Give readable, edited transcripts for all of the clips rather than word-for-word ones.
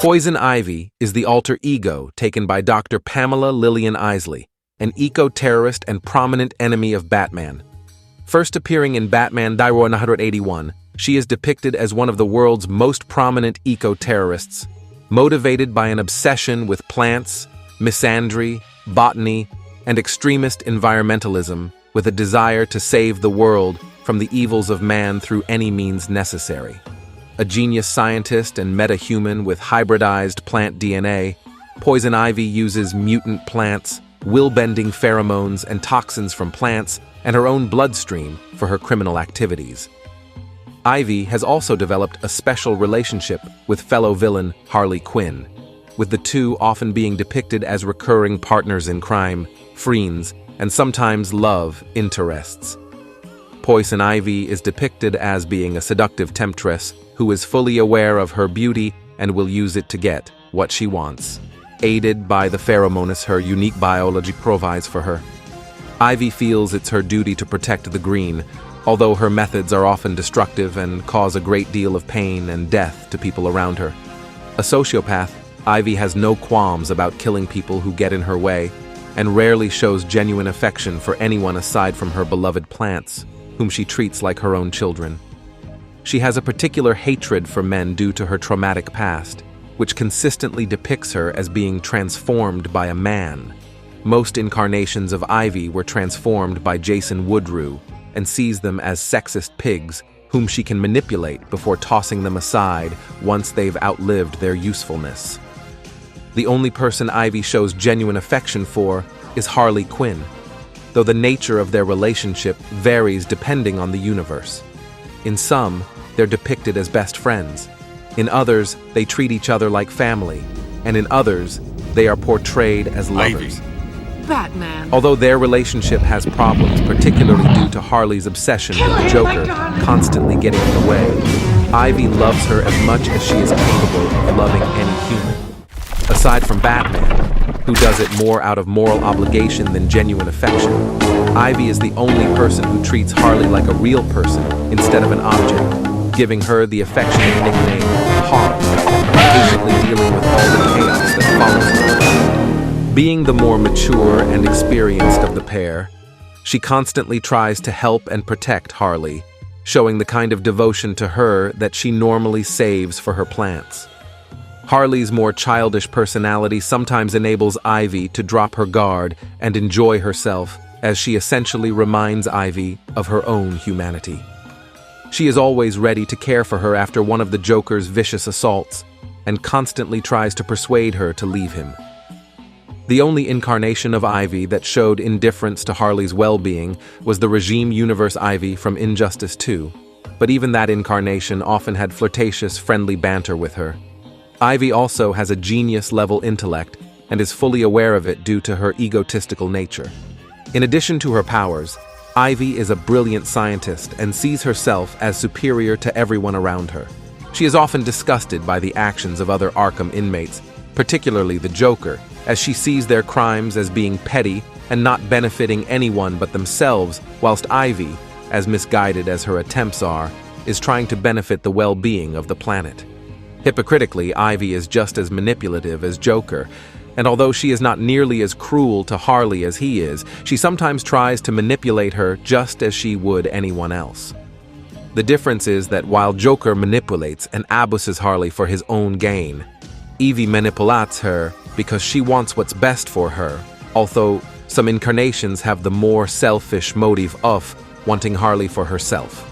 Poison Ivy is the alter ego taken by Dr. Pamela Isley, an eco-terrorist and prominent enemy of Batman. First appearing in Batman Year 181, she is depicted as one of the world's most prominent eco-terrorists, motivated by an obsession with plants, misandry, botany, and extremist environmentalism, with a desire to save the world from the evils of man through any means necessary. A genius scientist and metahuman with hybridized plant DNA, Poison Ivy uses mutant plants, will-bending pheromones and toxins from plants, and her own bloodstream for her criminal activities. Ivy has also developed a special relationship with fellow villain Harley Quinn, with the two often being depicted as recurring partners in crime, friends, and sometimes love interests. Poison Ivy is depicted as being a seductive temptress who is fully aware of her beauty and will use it to get what she wants, aided by the pheromones her unique biology provides for her. Ivy feels it's her duty to protect the green, although her methods are often destructive and cause a great deal of pain and death to people around her. A sociopath, Ivy has no qualms about killing people who get in her way, and rarely shows genuine affection for anyone aside from her beloved plants, whom she treats like her own children. She has a particular hatred for men due to her traumatic past, which consistently depicts her as being transformed by a man. Most incarnations of Ivy were transformed by Jason Woodrue, and sees them as sexist pigs whom she can manipulate before tossing them aside once they've outlived their usefulness. The only person Ivy shows genuine affection for is Harley Quinn, though the nature of their relationship varies depending on the universe. In some, they're depicted as best friends. In others, they treat each other like family, and in others, they are portrayed as lovers. Batman. Although their relationship has problems, particularly due to Harley's obsession with Joker constantly getting in the way, Ivy loves her as much as she is capable of loving any human. Aside from Batman, who does it more out of moral obligation than genuine affection, Ivy is the only person who treats Harley like a real person instead of an object, giving her the affectionate nickname Harley, patiently dealing with all the chaos that follows her. Being the more mature and experienced of the pair, she constantly tries to help and protect Harley, showing the kind of devotion to her that she normally saves for her plants. Harley's more childish personality sometimes enables Ivy to drop her guard and enjoy herself, as she essentially reminds Ivy of her own humanity. She is always ready to care for her after one of the Joker's vicious assaults, and constantly tries to persuade her to leave him. The only incarnation of Ivy that showed indifference to Harley's well-being was the Regime Universe Ivy from Injustice 2, but even that incarnation often had flirtatious, friendly banter with her. Ivy also has a genius-level intellect and is fully aware of it due to her egotistical nature. In addition to her powers, Ivy is a brilliant scientist and sees herself as superior to everyone around her. She is often disgusted by the actions of other Arkham inmates, particularly the Joker, as she sees their crimes as being petty and not benefiting anyone but themselves, whilst Ivy, as misguided as her attempts are, is trying to benefit the well-being of the planet. Hypocritically, Ivy is just as manipulative as Joker, and although she is not nearly as cruel to Harley as he is, she sometimes tries to manipulate her just as she would anyone else. The difference is that while Joker manipulates and abuses Harley for his own gain, Ivy manipulates her because she wants what's best for her, although some incarnations have the more selfish motive of wanting Harley for herself.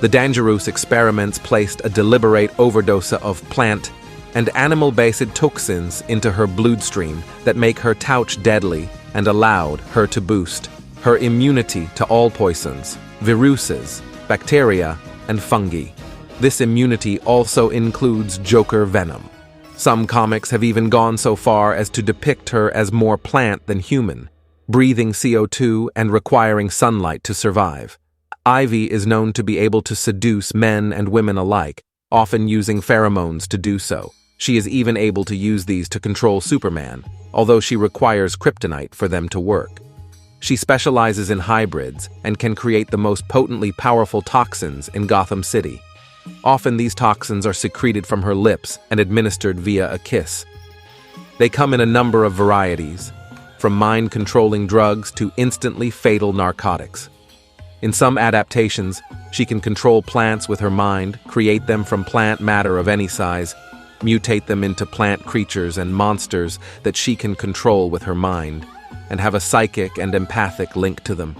The dangerous experiments placed a deliberate overdose of plant and animal-based toxins into her bloodstream that make her touch deadly and allowed her to boost her immunity to all poisons, viruses, bacteria, and fungi. This immunity also includes Joker venom. Some comics have even gone so far as to depict her as more plant than human, breathing CO2 and requiring sunlight to survive. Ivy is known to be able to seduce men and women alike, often using pheromones to do so. She is even able to use these to control Superman, although she requires kryptonite for them to work. She specializes in hybrids and can create the most potently powerful toxins in Gotham City. Often these toxins are secreted from her lips and administered via a kiss. They come in a number of varieties, from mind-controlling drugs to instantly fatal narcotics. In some adaptations, she can control plants with her mind, create them from plant matter of any size, mutate them into plant creatures and monsters that she can control with her mind, and have a psychic and empathic link to them.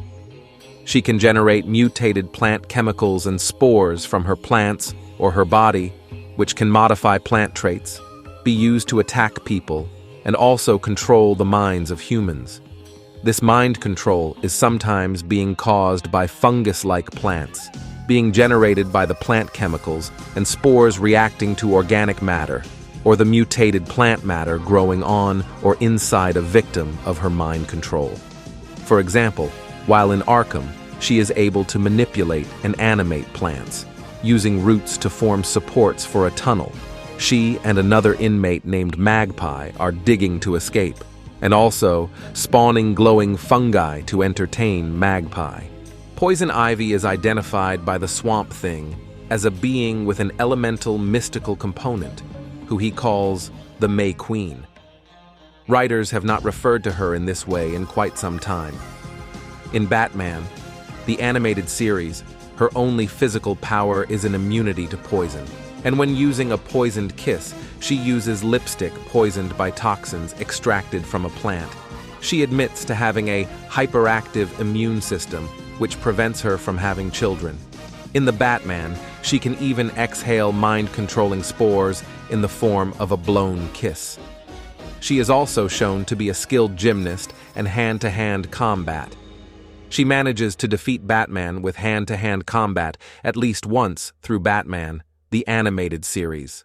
She can generate mutated plant chemicals and spores from her plants or her body, which can modify plant traits, be used to attack people, and also control the minds of humans. This mind control is sometimes being caused by fungus-like plants, being generated by the plant chemicals and spores reacting to organic matter, or the mutated plant matter growing on or inside a victim of her mind control. For example, while in Arkham, she is able to manipulate and animate plants, using roots to form supports for a tunnel. She and another inmate named Magpie are digging to escape, and also spawning glowing fungi to entertain Magpie. Poison Ivy is identified by the Swamp Thing as a being with an elemental mystical component, who he calls the May Queen. Writers have not referred to her in this way in quite some time. In Batman, the animated series, her only physical power is an immunity to poison, and when using a poisoned kiss, she uses lipstick poisoned by toxins extracted from a plant. She admits to having a hyperactive immune system, which prevents her from having children. In the Batman, she can even exhale mind-controlling spores in the form of a blown kiss. She is also shown to be a skilled gymnast and hand-to-hand combat. She manages to defeat Batman with hand-to-hand combat at least once through Batman, the animated series.